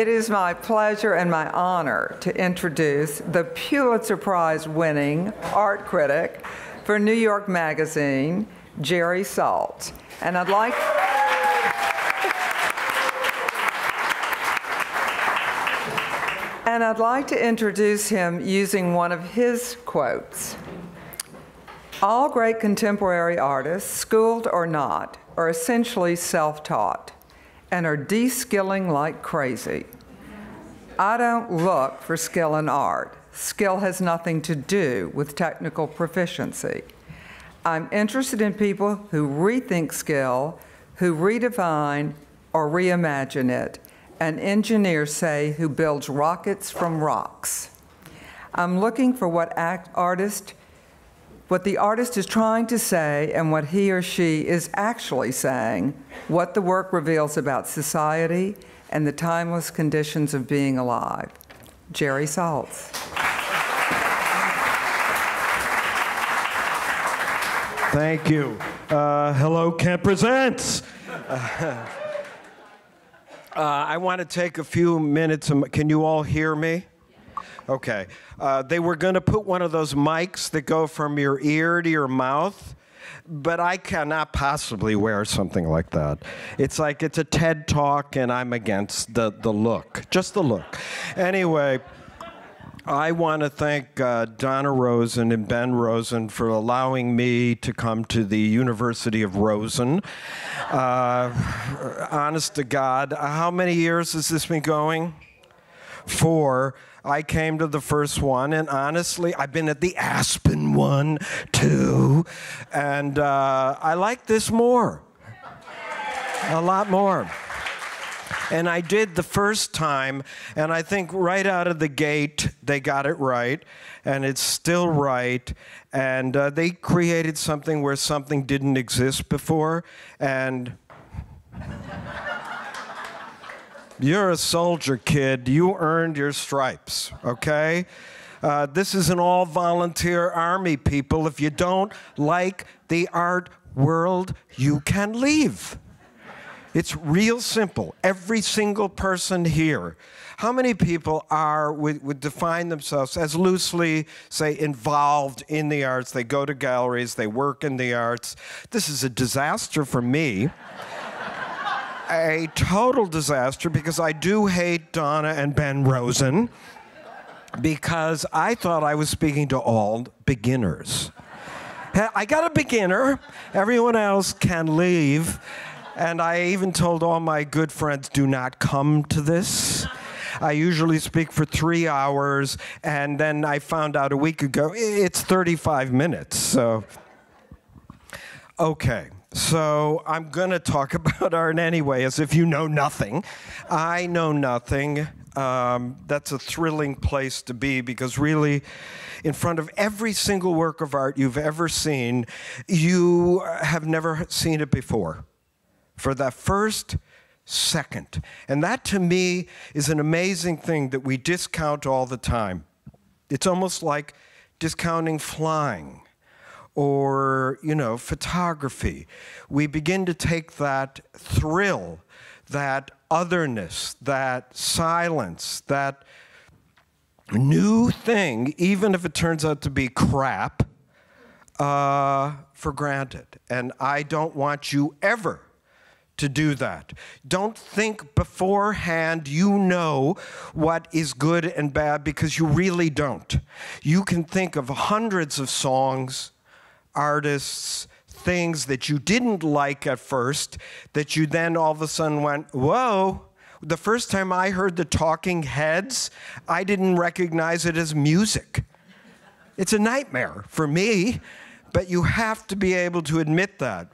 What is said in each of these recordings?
It is my pleasure and my honor to introduce the Pulitzer Prize-winning art critic for New York Magazine, Jerry Saltz. And I'd like to introduce him using one of his quotes. All great contemporary artists, schooled or not, are essentially self-taught and are de-skilling like crazy. I don't look for skill in art. Skill has nothing to do with technical proficiency. I'm interested in people who rethink skill, who redefine or reimagine it, an engineer, say, who builds rockets from rocks. I'm looking for what the artist is trying to say and what he or she is actually saying, what the work reveals about society and the timeless conditions of being alive. Jerry Saltz. Thank you. Hello, Kent Presents. I want to take a few minutes. Can you all hear me? Okay. They were going to put one of those mics that go from your ear to your mouth, but I cannot possibly wear something like that. It's like it's a TED Talk, and I'm against the look, just the look. Anyway, I want to thank Donna Rosen and Ben Rosen for allowing me to come to the University of Rosen. Honest to God, how many years has this been going? 4. I came to the first one, and honestly, I've been at the Aspen one, too, and I like this more, a lot more. And I did the first time, and I think right out of the gate, they got it right, and it's still right, and they created something where something didn't exist before, and you're a soldier, kid. You earned your stripes, okay? This is an all-volunteer army, people. If you don't like the art world, you can leave. It's real simple. Every single person here. How many people would define themselves as loosely, say, involved in the arts? They go to galleries, they work in the arts. This is a disaster for me. A total disaster, because I do hate Donna and Ben Rosen, because I thought I was speaking to all beginners. I got a beginner. Everyone else can leave. And I even told all my good friends, do not come to this. I usually speak for 3 hours, and then I found out a week ago, it's 35 minutes, so. Okay, so I'm gonna talk about art anyway, as if you know nothing. I know nothing. That's a thrilling place to be, because really, in front of every single work of art you've ever seen, you have never seen it before. For that first second. And that, to me, is an amazing thing that we discount all the time. It's almost like discounting flying or, photography. We begin to take that thrill, that otherness, that silence, that new thing, even if it turns out to be crap, for granted. And I don't want you ever to do that. Don't think beforehand you know what is good and bad, because you really don't. You can think of hundreds of songs, artists, things that you didn't like at first, that you then all of a sudden went, whoa. The first time I heard the Talking Heads, I didn't recognize it as music. It's a nightmare for me, but you have to be able to admit that.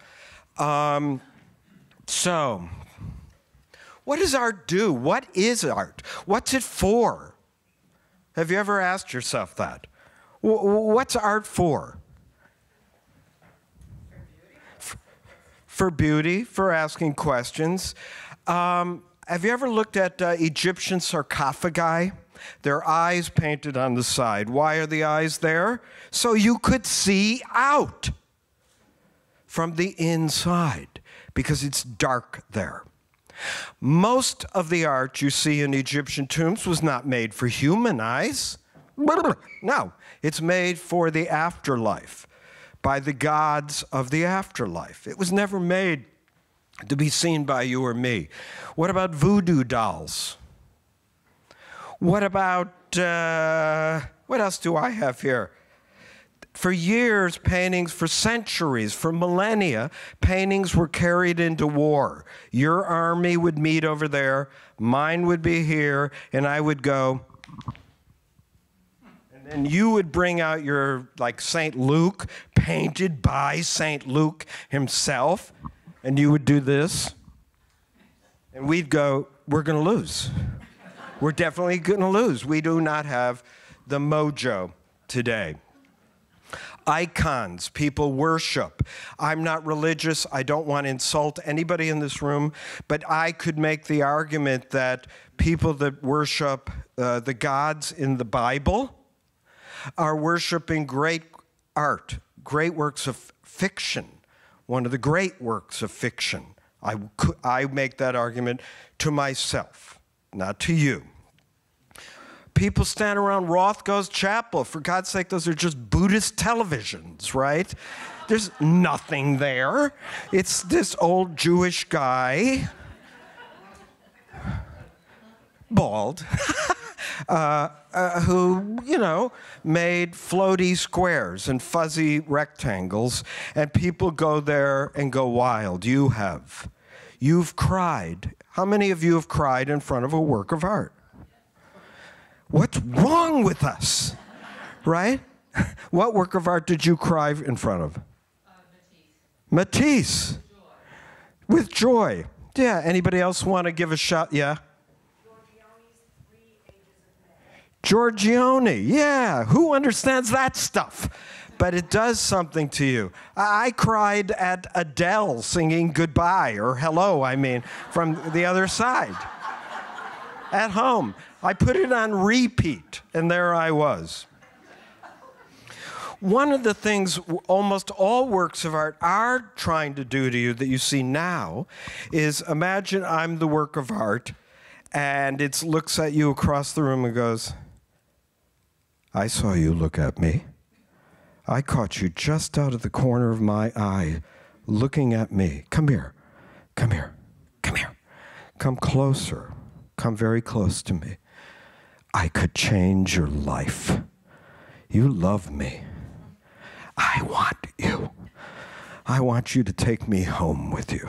So, what does art do? What is art? What's it for? Have you ever asked yourself that? What's art for? For beauty, for asking questions. Have you ever looked at Egyptian sarcophagi? Their eyes painted on the side. Why are the eyes there? So you could see out from the inside, because it's dark there. Most of the art you see in Egyptian tombs was not made for human eyes. No, it's made for the afterlife, by the gods of the afterlife. It was never made to be seen by you or me. What about voodoo dolls? What about, what else do I have here? For years, paintings, for centuries, for millennia, paintings were carried into war. Your army would meet over there, mine would be here, and I would go, and then you would bring out your, like, St. Luke, painted by St. Luke himself, and you would do this, and we'd go, we're going to lose. We're definitely going to lose. We do not have the mojo today. Icons, people worship. I'm not religious. I don't want to insult anybody in this room, but I could make the argument that people that worship the gods in the Bible are worshiping great art, great works of fiction, one of the great works of fiction. I make that argument to myself, not to you. People stand around Rothko's chapel. For God's sake, those are just Buddhist televisions, right? There's nothing there. It's this old Jewish guy, bald, who, you know, made floaty squares and fuzzy rectangles, and people go there and go wild. You have. You've cried. How many of you have cried in front of a work of art? What's wrong with us, right? What work of art did you cry in front of? Matisse. With joy. Yeah, anybody else want to give a shot? Yeah? Giorgione, yeah. Who understands that stuff? But it does something to you. I cried at Adele singing Goodbye, or Hello, I mean, from the other side. At home. I put it on repeat, and there I was. One of the things almost all works of art are trying to do to you that you see now is, imagine I'm the work of art, and it looks at you across the room and goes, I saw you look at me. I caught you just out of the corner of my eye, looking at me. Come here, come here, come here. Come closer, come very close to me. I could change your life. You love me. I want you. I want you to take me home with you.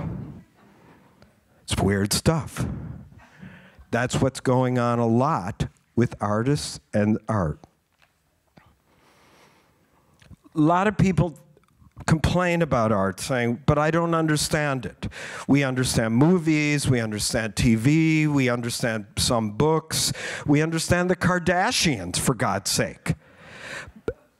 It's weird stuff. That's what's going on a lot with artists and art. A lot of people complain about art, saying, but I don't understand it. We understand movies, we understand TV, we understand some books, we understand the Kardashians, for God's sake.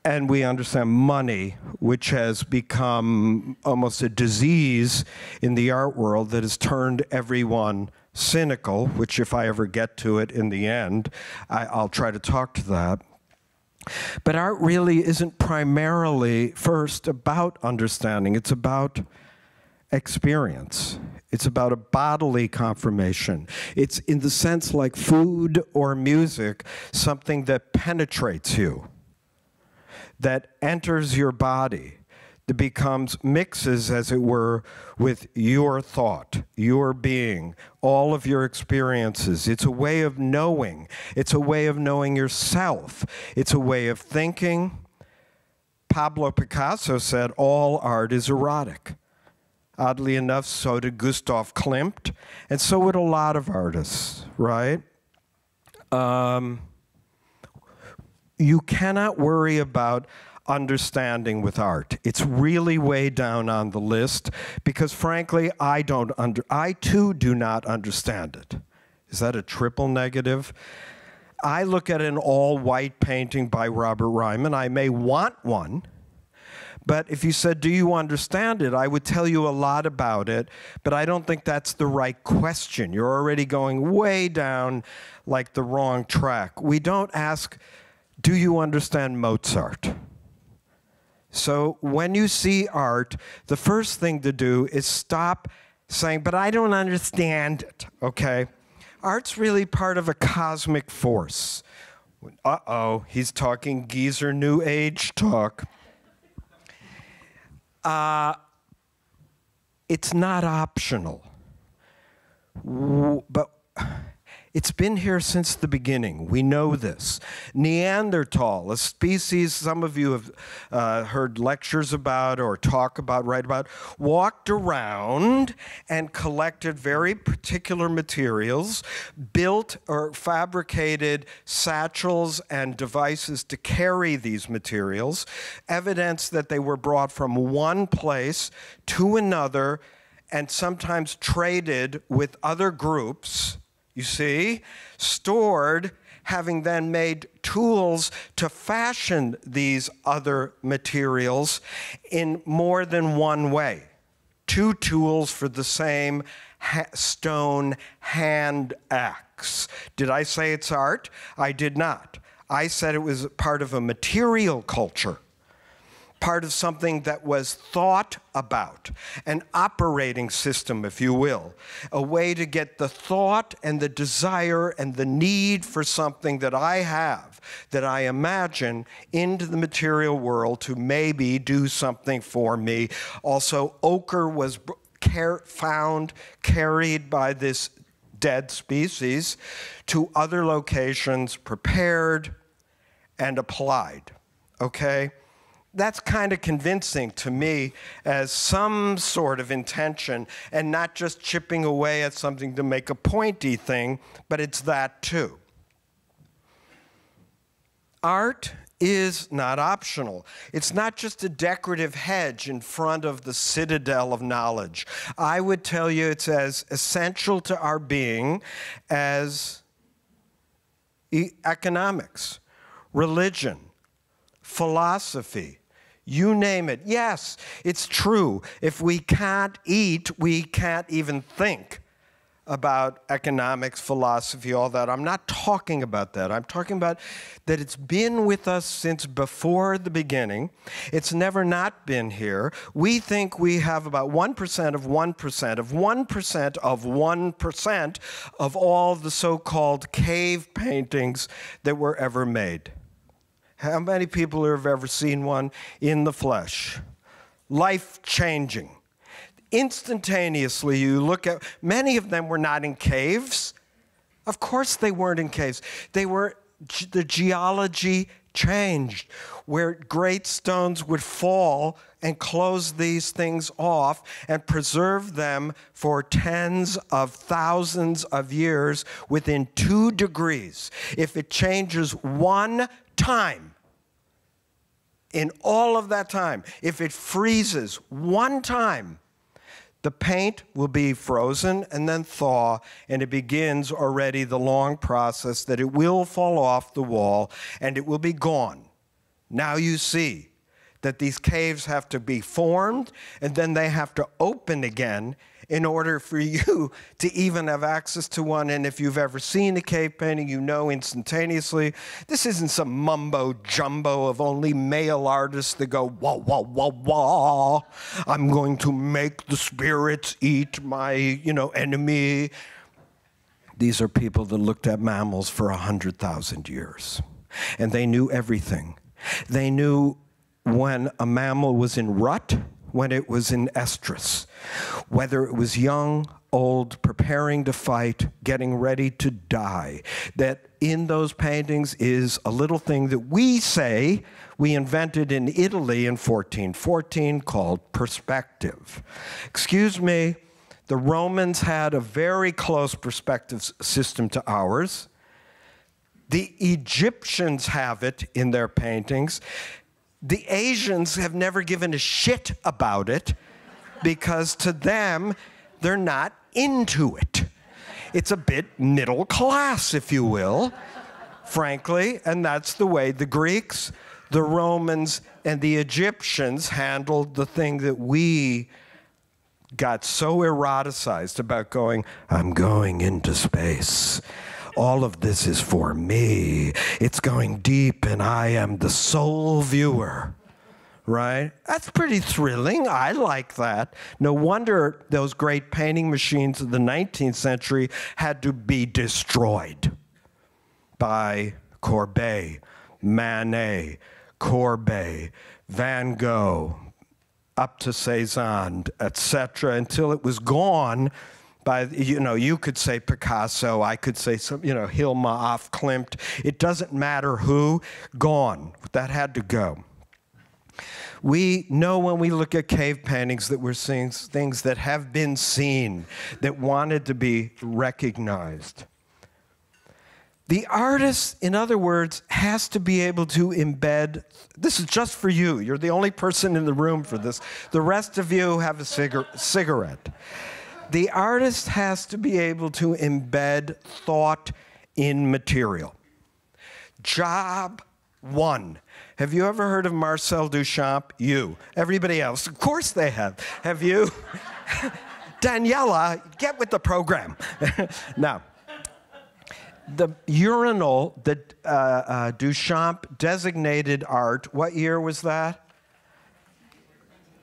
And we understand money, which has become almost a disease in the art world that has turned everyone cynical, which if I ever get to it in the end, I'll try to talk to that. But art really isn't primarily first about understanding. It's about experience. It's about a bodily confirmation. It's, in the sense like food or music, something that penetrates you, that enters your body, that becomes, mixes, as it were, with your thought, your being, all of your experiences. It's a way of knowing. It's a way of knowing yourself. It's a way of thinking. Pablo Picasso said, all art is erotic. Oddly enough, so did Gustav Klimt, and so would a lot of artists, right? You cannot worry about understanding with art. It's really way down on the list because, frankly, I too do not understand it. Is that a triple negative? I look at an all-white painting by Robert Ryman. I may want one, but if you said, do you understand it, I would tell you a lot about it, but I don't think that's the right question. You're already going way down like the wrong track. We don't ask, do you understand Mozart? So when you see art, the first thing to do is stop saying, but I don't understand it, okay? Art's really part of a cosmic force. Uh-oh, he's talking geezer New Age talk. It's not optional, but it's been here since the beginning. We know this. Neanderthal, a species some of you have heard lectures about or talk about, write about, walked around and collected very particular materials, built or fabricated satchels and devices to carry these materials, evidence that they were brought from one place to another and sometimes traded with other groups. You see, stored, having then made tools to fashion these other materials in more than one way. Two tools for the same stone hand axe. Did I say it's art? I did not. I said it was part of a material culture, part of something that was thought about, an operating system, if you will, a way to get the thought and the desire and the need for something that I have, that I imagine, into the material world to maybe do something for me. Also, ochre was found, carried by this dead species to other locations, prepared and applied, okay? That's kind of convincing to me as some sort of intention and not just chipping away at something to make a pointy thing, but it's that too. Art is not optional. It's not just a decorative hedge in front of the citadel of knowledge. I would tell you it's as essential to our being as economics, religion, philosophy, you name it. Yes, it's true. If we can't eat, we can't even think about economics, philosophy, all that. I'm not talking about that. I'm talking about that it's been with us since before the beginning. It's never not been here. We think we have about 1% of 1% of 1% of 1% of all the so-called cave paintings that were ever made. How many people have ever seen one in the flesh? Life-changing. Instantaneously, you look at, many of them were not in caves. Of course they weren't in caves. They were, the geology changed, where great stones would fall and close these things off and preserve them for tens of thousands of years within 2 degrees. If it changes one time, in all of that time, if it freezes one time, the paint will be frozen and then thaw, and it begins already the long process that it will fall off the wall and it will be gone. Now you see that these caves have to be formed and then they have to open again in order for you to even have access to one. And if you've ever seen a cave painting, you know instantaneously, this isn't some mumbo jumbo of only male artists that go, wah, wah, wah, wah, I'm going to make the spirits eat my, enemy. These are people that looked at mammals for 100,000 years. And they knew everything. They knew when a mammal was in rut, when it was in estrus, whether it was young, old, preparing to fight, getting ready to die. That in those paintings is a little thing that we say we invented in Italy in 1414 called perspective. Excuse me, the Romans had a very close perspective system to ours. The Egyptians have it in their paintings. The Asians have never given a shit about it because to them, they're not into it. It's a bit middle class, if you will, frankly, and that's the way the Greeks, the Romans, and the Egyptians handled the thing that we got so eroticized about going, I'm going into space. All of this is for me. It's going deep, and I am the sole viewer, right? That's pretty thrilling. I like that. No wonder those great painting machines of the 19th century had to be destroyed by Courbet, Manet, Courbet, Van Gogh, up to Cézanne, etc., until it was gone by, you could say Picasso, I could say some, Hilma af Klimt. It doesn't matter who, gone. That had to go. We know when we look at cave paintings that we're seeing things that have been seen, that wanted to be recognized. The artist, in other words, has to be able to embed, this is just for you, you're the only person in the room for this, the rest of you have a cigarette. The artist has to be able to embed thought in material. Job one. Have you ever heard of Marcel Duchamp? You. Everybody else, of course they have. Have you? Daniela, get with the program. Now, the urinal that Duchamp designated art, what year was that?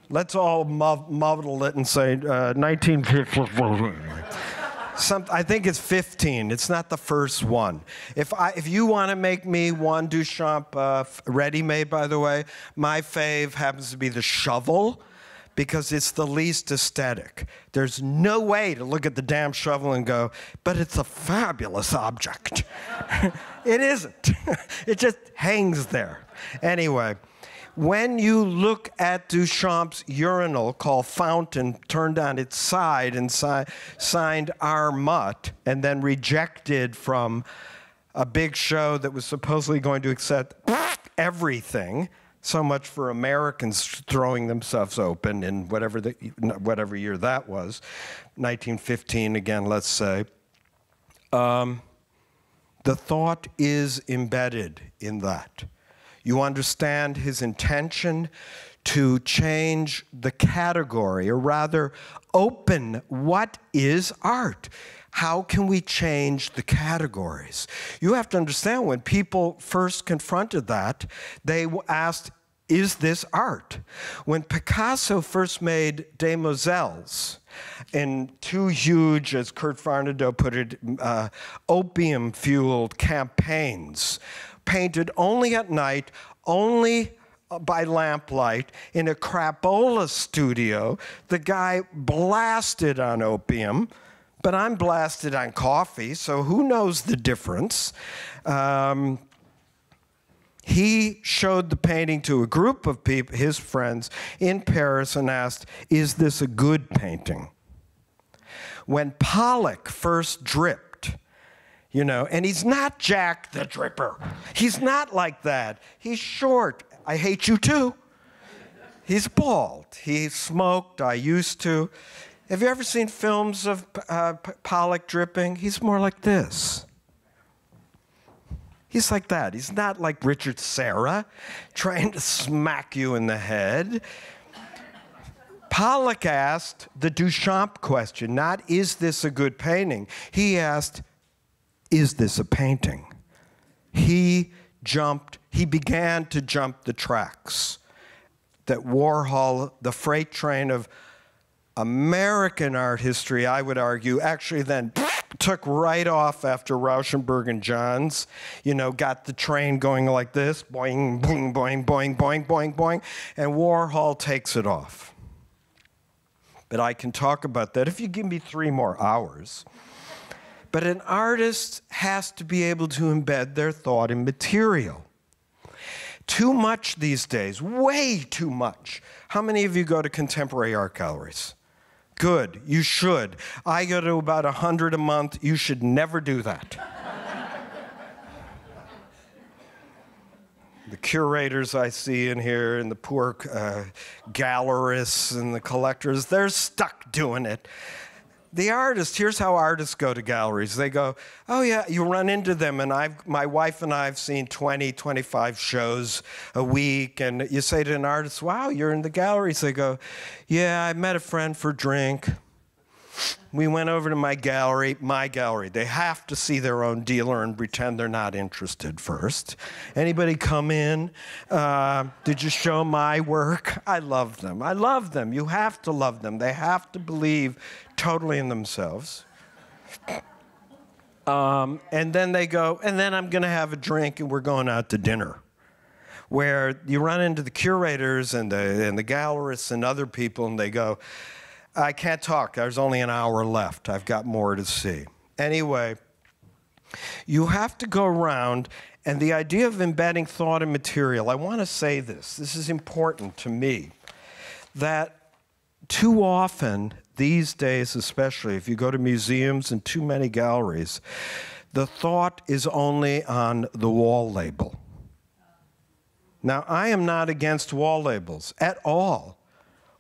Let's all muddle it and say 1950. I think it's 15. It's not the first one. If you want to make me one Duchamp, ready-made, by the way, my fave happens to be the shovel, because it's the least aesthetic. There's no way to look at the damn shovel and go, but it's a fabulous object. It isn't. It just hangs there. Anyway, when you look at Duchamp's urinal called Fountain, turned on its side and signed R. Mutt, and then rejected from a big show that was supposedly going to accept everything, so much for Americans throwing themselves open in whatever year that was, 1915 again, let's say. The thought is embedded in that. You understand his intention to change the category, or rather open what is art. How can we change the categories? You have to understand, when people first confronted that, they asked, is this art? When Picasso first made Demoiselles, in two huge, as Kurt Varnado put it, opium-fueled campaigns, painted only at night, only by lamplight, in a crapola studio, the guy blasted on opium, but I'm blasted on coffee, so who knows the difference? He showed the painting to a group of people, his friends, in Paris, and asked, is this a good painting? When Pollock first dripped, and he's not Jack the Dripper. He's not like that. He's short. I hate you too. He's bald. He smoked. I used to. Have you ever seen films of Pollock dripping? He's more like this. He's like that. He's not like Richard Serra, trying to smack you in the head. Pollock asked the Duchamp question, not, is this a good painting? He asked, is this a painting? He began to jump the tracks that Warhol, the freight train of American art history, I would argue, actually then took right off after Rauschenberg and Johns, got the train going like this, boing, boing, boing, boing, boing, boing, boing, and Warhol takes it off. But I can talk about that if you give me 3 more hours. But an artist has to be able to embed their thought in material. Too much these days, way too much. How many of you go to contemporary art galleries? Good, you should. I go to about 100 a month. You should never do that. The curators I see in here, and the poor gallerists and the collectors, they're stuck doing it. The artist, here's how artists go to galleries. They go, oh yeah, you run into them, and my wife and I have seen 20, 25 shows a week, and you say to an artist, wow, you're in the galleries. They go, yeah, I met a friend for a drink. we went over to my gallery. They have to see their own dealer and pretend they're not interested first. Anybody come in? Did you show my work? I love them. I love them. You have to love them. They have to believe totally in themselves. And then they go, and then I'm going to have a drink and we're going out to dinner, where you run into the curators and the gallerists and other people, and they go, I can't talk. There's only an hour left. I've got more to see. Anyway, you have to go around, and the idea of embedding thought in material, I want to say this. This is important to me, that too often, these days especially, if you go to museums and too many galleries, the thought is only on the wall label. Now, I am not against wall labels at all,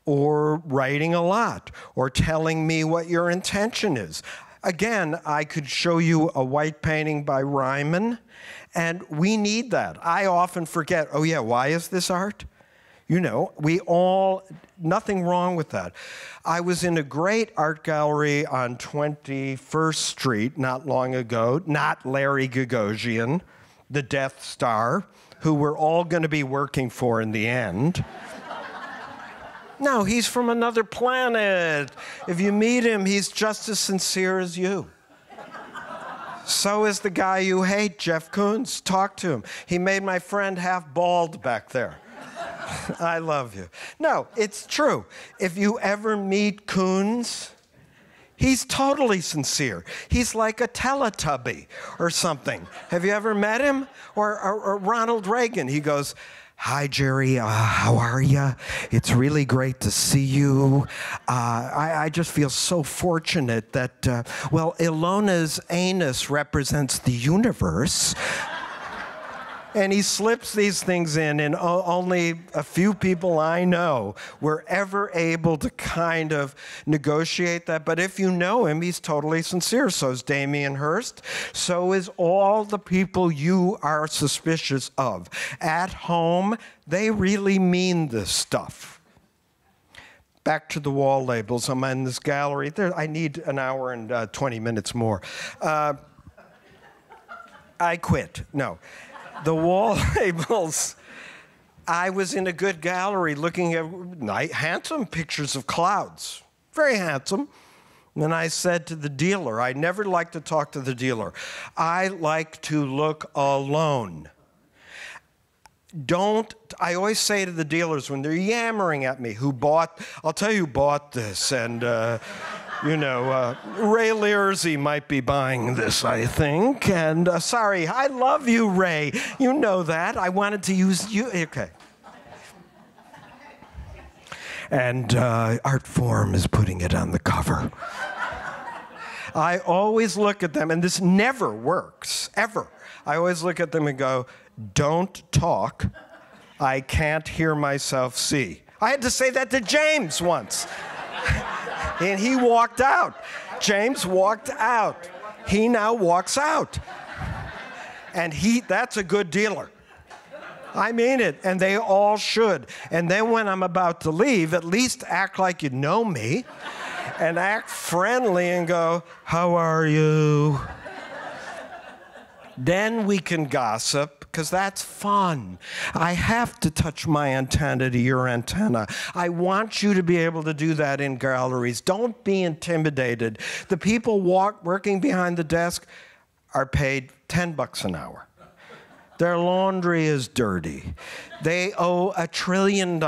or writing a lot, or telling me what your intention is. Again, I could show you a white painting by Ryman, and we need that. I often forget, oh yeah, why is this art? You know, nothing wrong with that. I was in a great art gallery on 21st Street not long ago, not Larry Gagosian, the Death Star, who we're all going to be working for in the end. No, he's from another planet. If you meet him, he's just as sincere as you. So is the guy you hate, Jeff Koons. Talk to him. He made my friend half bald back there. I love you. No, it's true. If you ever meet Koons, he's totally sincere. He's like a Teletubby or something. Have you ever met him? Or Ronald Reagan, he goes, hi, Jerry, how are you? It's really great to see you. I just feel so fortunate that, well, Ilona's anus represents the universe. And he slips these things in, and only a few people I know were ever able to kind of negotiate that. But if you know him, he's totally sincere. So is Damien Hirst. So is all the people you are suspicious of. At home, they really mean this stuff. Back to the wall labels. I'm in this gallery. I need an hour and 20 minutes more. I quit. No. The wall labels, I was in a good gallery looking at handsome pictures of clouds, very handsome. And I said to the dealer, I never like to talk to the dealer. I like to look alone. I always say to the dealers when they're yammering at me, I'll tell you who bought this, and you know, Ray Lierzi might be buying this, I think. And sorry, I love you, Ray. You know that. I wanted to use you. Okay. And Artforum is putting it on the cover. I always look at them, and this never works, ever. I always look at them and go, don't talk. I can't hear myself see. I had to say that to James once. And he walked out. James walked out. He now walks out. And that's a good dealer. I mean it, and they all should. And then when I'm about to leave, at least act like you know me and act friendly and go, how are you? Then we can gossip, because that's fun. I have to touch my antenna to your antenna. I want you to be able to do that in galleries. Don't be intimidated. The people working behind the desk are paid $10 an hour. Their laundry is dirty. They owe $1 trillion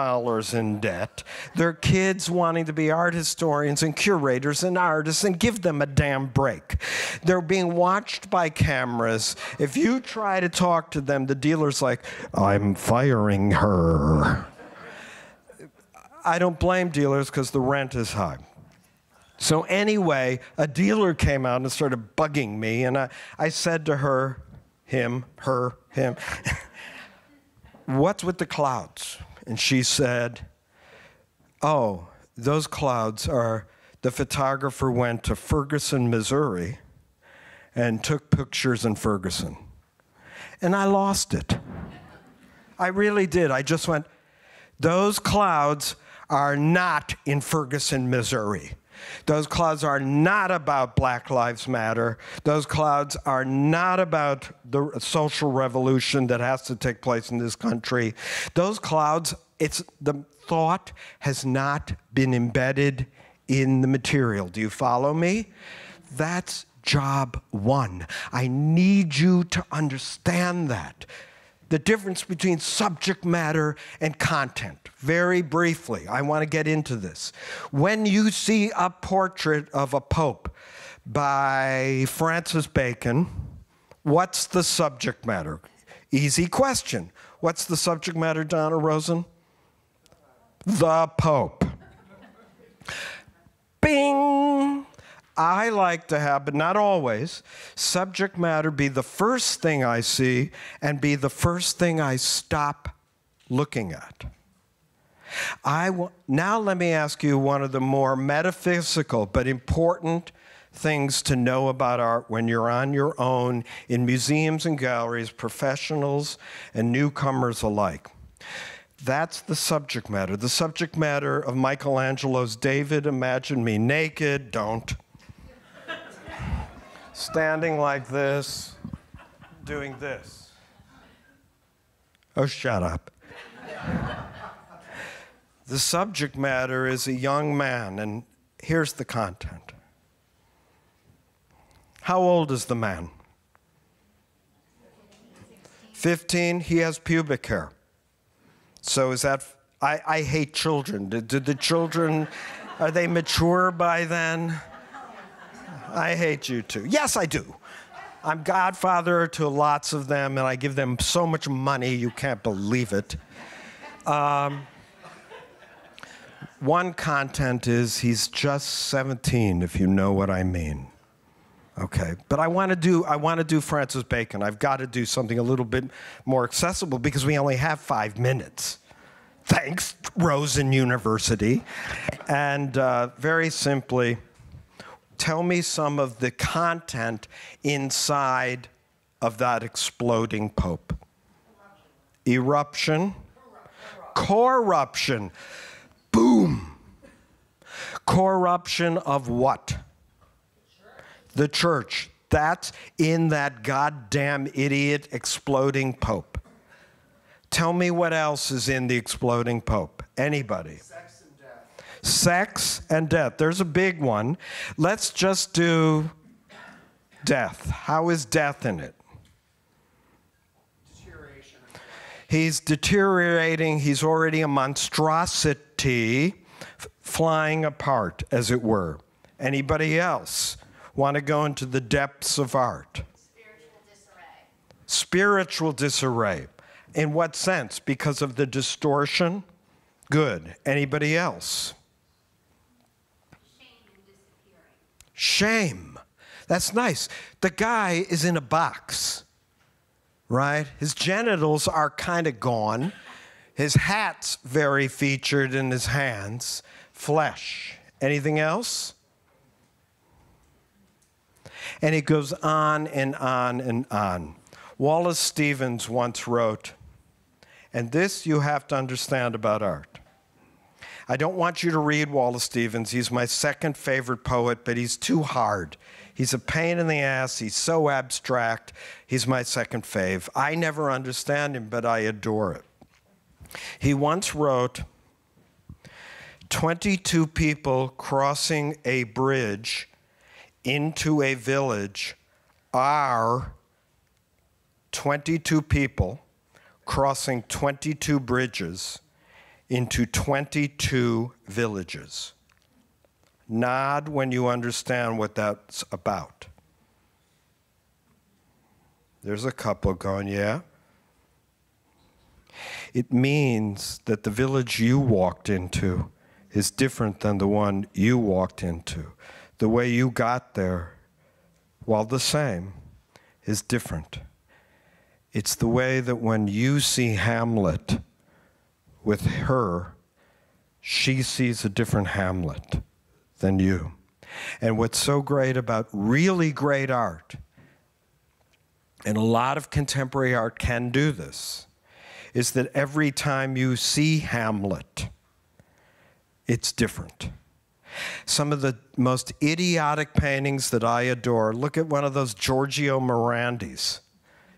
in debt. Their kids wanting to be art historians and curators and artists, and give them a damn break. They're being watched by cameras. If you try to talk to them, the dealer's like, I'm firing her. I don't blame dealers because the rent is high. So anyway, a dealer came out and started bugging me, and I said to her, him, what's with the clouds? And she said, oh, those clouds are, the photographer went to Ferguson, Missouri, and took pictures in Ferguson. And I lost it. I really did. I just went, those clouds are not in Ferguson, Missouri. Those clouds are not about Black Lives Matter. Those clouds are not about the social revolution that has to take place in this country. Those clouds, the thought has not been embedded in the material. Do you follow me? That's job one. I need you to understand that. The difference between subject matter and content. Very briefly, I want to get into this. When you see a portrait of a pope by Francis Bacon, what's the subject matter? Easy question. What's the subject matter, Donna Rosen? The Pope. Bing! I like to have, but not always, subject matter be the first thing I see and be the first thing I stop looking at. Now let me ask you one of the more metaphysical but important things to know about art when you're on your own in museums and galleries, professionals and newcomers alike. That's the subject matter. The subject matter of Michelangelo's David, Imagine Me Naked, don't. Standing like this, doing this. Oh, shut up. The subject matter is a young man, and here's the content. How old is the man? 15. He has pubic hair. So is that, I hate children. Did the children, are they mature by then? I hate you too. Yes, I do. I'm godfather to lots of them, and I give them so much money, you can't believe it. One content is he's just 17, if you know what I mean. Okay, but I want to do Francis Bacon. I've got to do something a little bit more accessible because we only have 5 minutes. Thanks, Rosen University. And very simply, tell me some of the content inside of that exploding pope. Eruption. Corruption. Boom. Corruption of what? The church. That's in that goddamn idiot exploding pope. Tell me what else is in the exploding pope. Anybody? Sex and death. Sex and death. There's a big one. Let's just do death. How is death in it? Deterioration. He's deteriorating. He's already a monstrosity, flying apart, as it were. Anybody else want to go into the depths of art? Spiritual disarray. Spiritual disarray. In what sense? Because of the distortion? Good. Anybody else? Shame and disappearing. Shame. That's nice. The guy is in a box, right? His genitals are kind of gone. His hat's very featured in his hands. Flesh. Anything else? And it goes on and on and on. Wallace Stevens once wrote, and this you have to understand about art. I don't want you to read Wallace Stevens. He's my second favorite poet, but he's too hard. He's a pain in the ass. He's so abstract. He's my second fave. I never understand him, but I adore it. He once wrote, 22 people crossing a bridge into a village are 22 people crossing 22 bridges into 22 villages. Nod when you understand what that's about. There's a couple going, yeah? It means that the village you walked into is different than the one you walked into. The way you got there, while the same, is different. It's the way that when you see Hamlet with her, she sees a different Hamlet than you. And what's so great about really great art, and a lot of contemporary art can do this, is that every time you see Hamlet, it's different. Some of the most idiotic paintings that I adore. Look at one of those Giorgio Morandis.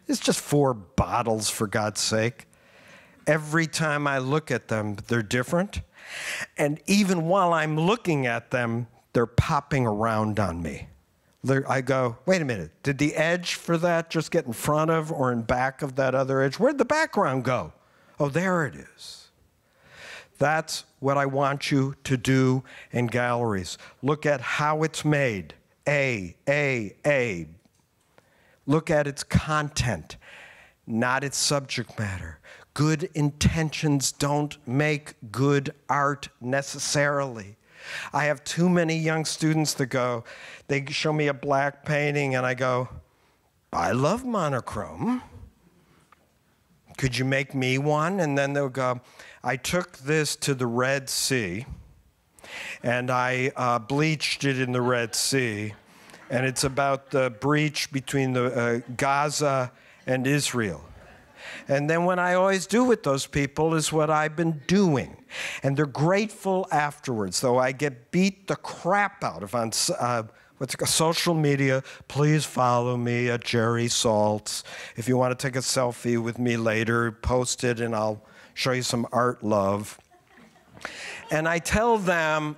It's just 4 bottles, for God's sake. Every time I look at them, they're different. And even while I'm looking at them, they're popping around on me. I go, wait a minute, did the edge for that just get in front of or in back of that other edge? Where'd the background go? Oh, there it is. That's what I want you to do in galleries. Look at how it's made. A. Look at its content, not its subject matter. Good intentions don't make good art necessarily. I have too many young students that go, they show me a black painting and I go, I love monochrome. Could you make me one? And then they'll go, I took this to the Red Sea and I bleached it in the Red Sea. And it's about the breach between the Gaza and Israel. And then what I always do with those people is what I've been doing. And they're grateful afterwards, though I get beat the crap out of on social media. Please follow me at Jerry Saltz. If you want to take a selfie with me later, post it and I'll show you some art love. And I tell them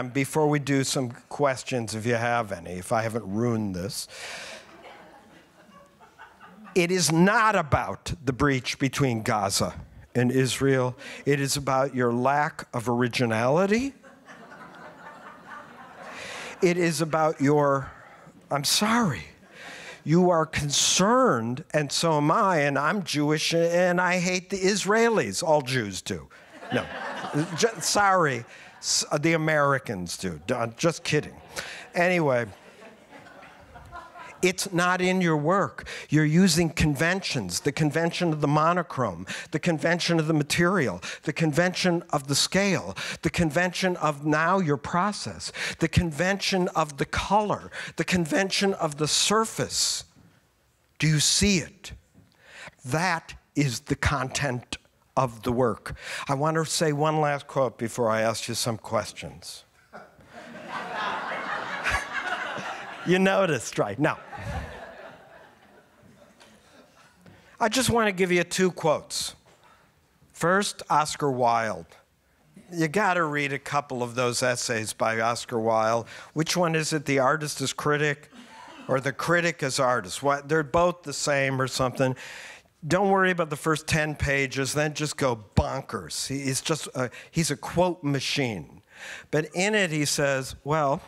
before we do some questions, if you have any, if I haven't ruined this, it is not about the breach between Gaza and Israel. It is about your lack of originality. It is about I'm sorry. You are concerned, and so am I, and I'm Jewish, and I hate the Israelis. All Jews do. No, sorry, the Americans do. Just kidding. Anyway. It's not in your work. You're using conventions, the convention of the monochrome, the convention of the material, the convention of the scale, the convention of now your process, the convention of the color, the convention of the surface. Do you see it? That is the content of the work. I want to say one last quote before I ask you some questions. You noticed, right? Now, I just want to give you 2 quotes. First, Oscar Wilde. You got to read a couple of those essays by Oscar Wilde. Which one is it, The Artist is Critic or The Critic is Artist? What, they're both the same or something. Don't worry about the first 10 pages, then just go bonkers. He's a quote machine. But in it he says, well,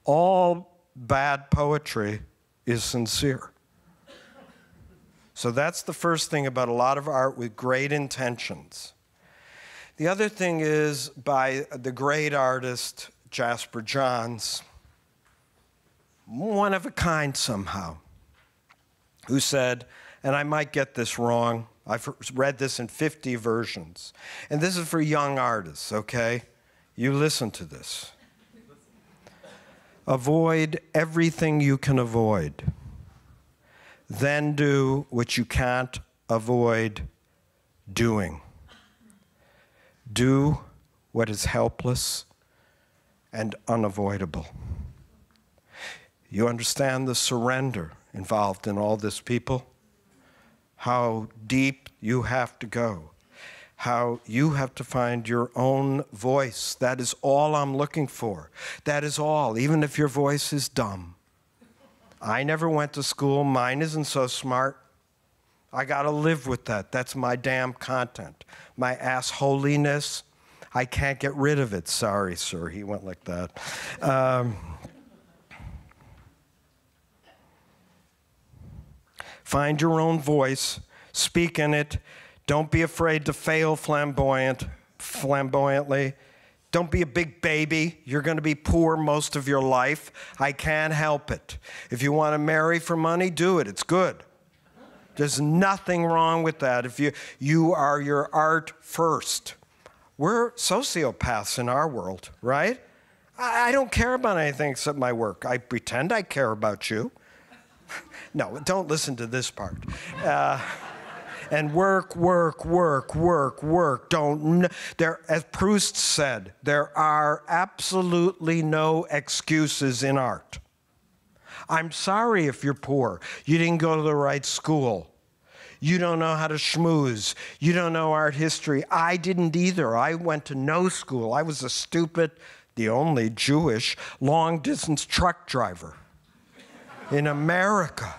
all bad poetry is sincere. So that's the first thing about a lot of art with great intentions. The other thing is by the great artist Jasper Johns, one of a kind somehow, who said, and I might get this wrong, I've read this in 50 versions, and this is for young artists, okay? You listen to this. Avoid everything you can avoid. Then do what you can't avoid doing. Do what is helpless and unavoidable. You understand the surrender involved in all this, people? How deep you have to go. How you have to find your own voice. That is all I'm looking for. That is all, even if your voice is dumb. I never went to school. Mine isn't so smart. I got to live with that. That's my damn content. My assholiness, I can't get rid of it. Sorry, sir. He went like that. Find your own voice. Speak in it. Don't be afraid to fail flamboyantly. Don't be a big baby. You're going to be poor most of your life. I can't help it. If you want to marry for money, do it. It's good. There's nothing wrong with that if you are your art first. We're sociopaths in our world, right? I don't care about anything except my work. I pretend I care about you. No, don't listen to this part. and work. There, as Proust said, there are absolutely no excuses in art. I'm sorry if you're poor. You didn't go to the right school. You don't know how to schmooze. You don't know art history. I didn't either. I went to no school. I was a stupid, the only Jewish, long-distance truck driver in America.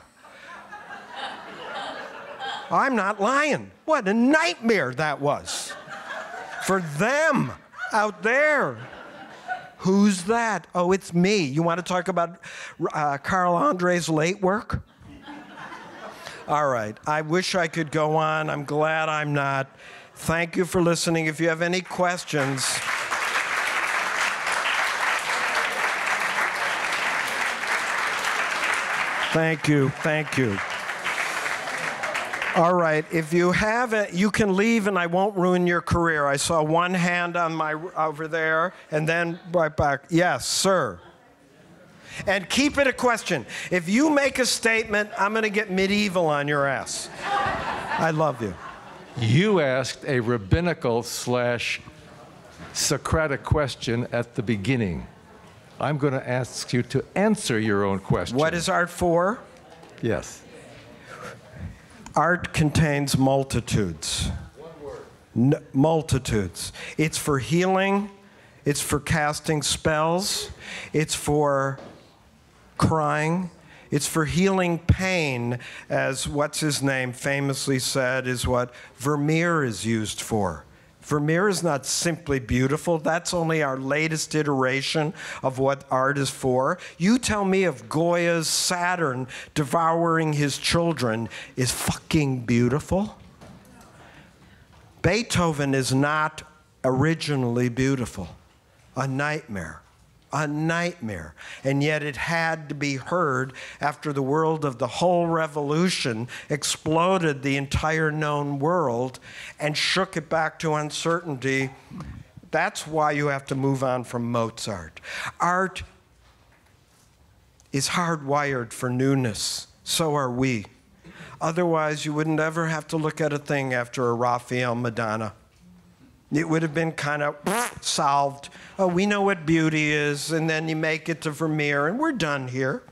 I'm not lying. What a nightmare that was for them out there. Who's that? Oh, it's me. You want to talk about Carl Andre's late work? All right. I wish I could go on. I'm glad I'm not. Thank you for listening. If you have any questions. Thank you. Thank you. All right, if you have it, you can leave and I won't ruin your career. I saw one hand on over there and then right back. Yes, sir. And keep it a question. If you make a statement, I'm going to get medieval on your ass. I love you. You asked a rabbinical / Socratic question at the beginning. I'm going to ask you to answer your own question. What is art for? Yes. Art contains multitudes. One word. Multitudes. It's for healing. It's for casting spells. It's for crying. It's for healing pain, as what's his name famously said is what Vermeer is used for. Vermeer is not simply beautiful. That's only our latest iteration of what art is for. You tell me if Goya's Saturn devouring his children is fucking beautiful. Beethoven is not originally beautiful. A nightmare. A nightmare. And yet it had to be heard after the world of the whole revolution exploded the entire known world and shook it back to uncertainty. That's why you have to move on from Mozart. Art is hardwired for newness. So are we. Otherwise, you wouldn't ever have to look at a thing after a Raphael Madonna. It would have been kind of solved. Oh, we know what beauty is, and then you make it to Vermeer, and we're done here.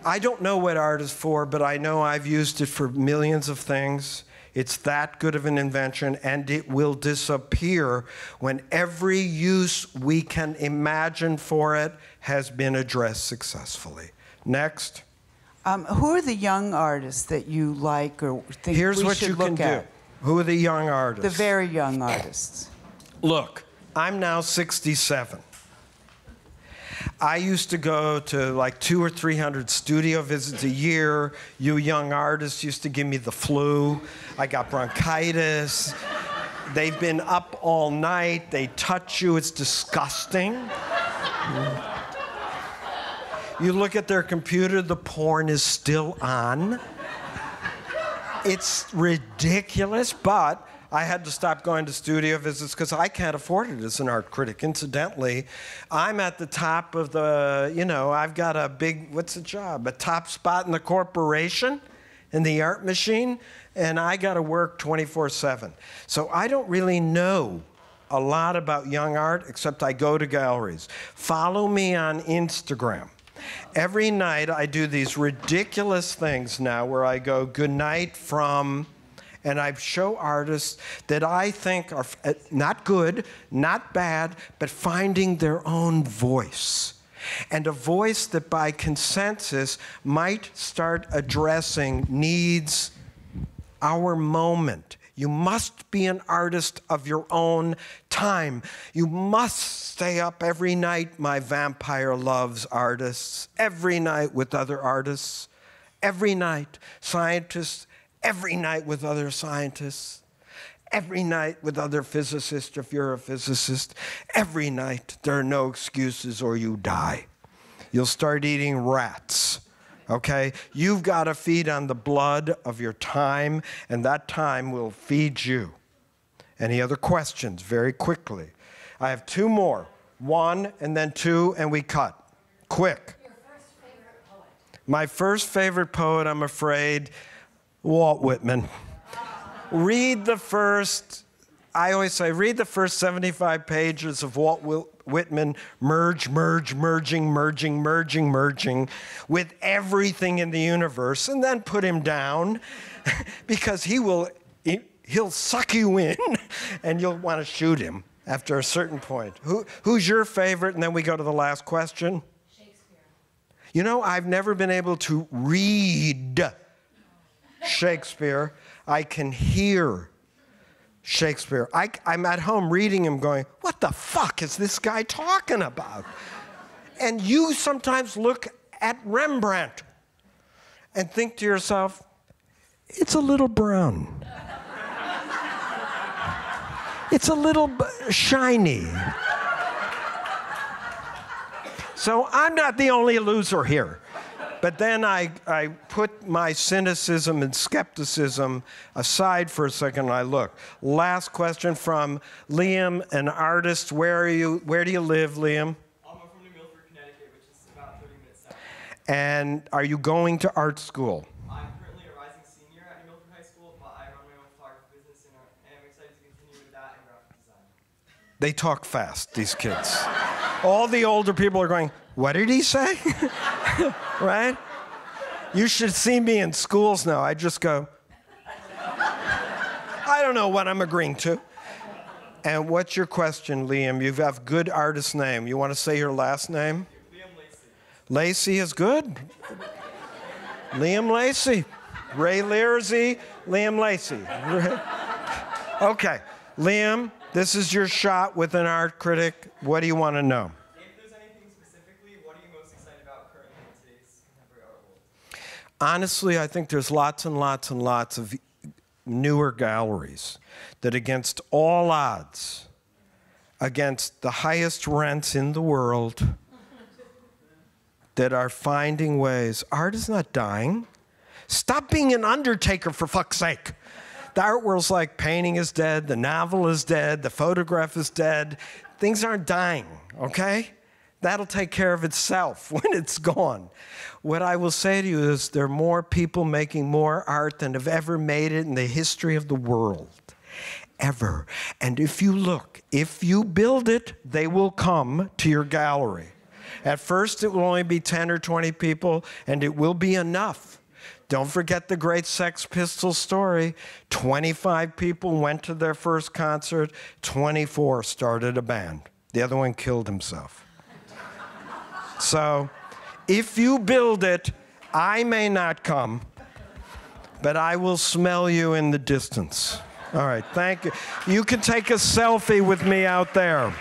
I don't know what art is for, but I know I've used it for millions of things. It's that good of an invention, and it will disappear when every use we can imagine for it has been addressed successfully. Next. Who are the young artists that you like or think Here's we what should you can look at? do. Who are the young artists? The very young artists. Look, I'm now 67. I used to go to like 200 or 300 studio visits a year. You young artists used to give me the flu. I got bronchitis. They've been up all night. They touch you. It's disgusting. You look at their computer, the porn is still on. It's ridiculous, but I had to stop going to studio visits because I can't afford it as an art critic. Incidentally, I'm at the top of the, I've got a big, what's the job? A top spot in the corporation, in the art machine, and I got to work 24/7. So I don't really know a lot about young art, except I go to galleries. Follow me on Instagram. Every night I do these ridiculous things now where I go, good night from, and I show artists that I think are not good, not bad, but finding their own voice. And a voice that by consensus might start addressing needs, our moment. You must be an artist of your own time. You must stay up every night, my vampire loves artists, every night with other artists, every night, scientists, every night with other scientists, every night with other physicists if you're a physicist, every night. There are no excuses or you die. You'll start eating rats. Okay? You've got to feed on the blood of your time, and that time will feed you. Any other questions? Very quickly. I have two more. One, and then two, and we cut. Quick. Your first favorite poet? My first favorite poet, I'm afraid, Walt Whitman. Read the first, I always say, read the first 75 pages of Walt Whitman, merging with everything in the universe, and then put him down, because he'll suck you in, and you'll want to shoot him after a certain point. Who's your favorite? And then we go to the last question. Shakespeare. You know, I've never been able to read Shakespeare. I can hear Shakespeare. I'm at home reading him going, what the fuck is this guy talking about? And you sometimes look at Rembrandt and think to yourself, it's a little brown. It's a little shiny. So I'm not the only loser here. But then I put my cynicism and skepticism aside for a second and I look. Last question from Liam, an artist. Where do you live, Liam? I'm from New Milford, Connecticut, which is about 30 minutes south. And are you going to art school? I'm currently a rising senior at New Milford High School, but I run my own photography business and I'm excited to continue with that and graphic design. They talk fast, these kids. All the older people are going, what did he say? Right? You should see me in schools now. I just go, I don't know what I'm agreeing to. And what's your question, Liam? You have good artist name. You want to say your last name? Liam Lacey. Lacey is good. Liam Lacey. Ray Learsy, Liam Lacey. Okay, Liam, this is your shot with an art critic. What do you want to know? If there's anything specifically, what are you most excited about currently in today's contemporary art world? Honestly, I think there's lots and lots and lots of newer galleries that against all odds, against the highest rents in the world, that are finding ways. Art is not dying. Stop being an undertaker, for fuck's sake. The art world's like painting is dead, the novel is dead, the photograph is dead. Things aren't dying, okay? That'll take care of itself when it's gone. What I will say to you is there are more people making more art than have ever made it in the history of the world. Ever. And if you look, if you build it, they will come to your gallery. At first, it will only be 10 or 20 people, and it will be enough. Don't forget the great Sex Pistols story. 25 people went to their first concert, 24 started a band. The other one killed himself. So, if you build it, I may not come, but I will smell you in the distance. All right, thank you. You can take a selfie with me out there.